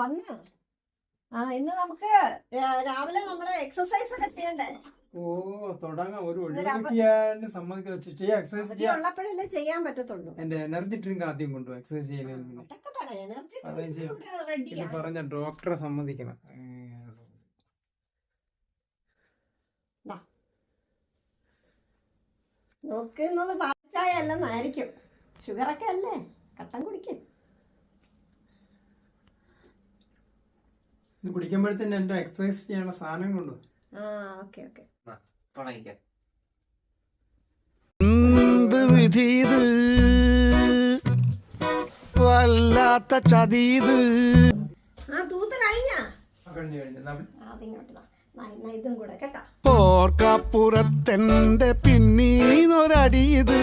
വന്നു. ഇന്ന് നമുക്ക് രാവിലെ നമ്മുടെ എക്സസൈസ് ഒക്കെ ചെയ്യണ്ടേ? തുടങ്ങാം. ഒരു ഉള്ളപ്പോഴല്ലേ ചെയ്യാൻ പറ്റത്തുള്ളൂ. എന്റെ എനർജി ഡ്രിങ്ക് ആദ്യം കൊണ്ടു എക്സസൈസ് ചെയ്യുന്നതിന് പറഞ്ഞ ഡോക്ടറെ സമ്മതിക്കണം. നോക്കുന്നത് പാൽച്ചായ അല്ലെന്നായിരിക്കും. ഷുഗറൊക്കെ അല്ലേ, കട്ടൻ കുടിക്കും. കുടിക്കുമ്പോഴത്തേന് എന്റെ എക്സസൈസ് ചെയ്യാനുള്ള സാധനം കൊണ്ടു. Okay okay. വിധീത് വല്ലാത്ത ചതീത്. തൂത്ത് കഴിഞ്ഞാ ഇതും കൂടെ കേട്ടാ. ഓർക്കപ്പുറത്തെന്റെ പിന്നീന്നൊരടിയത്.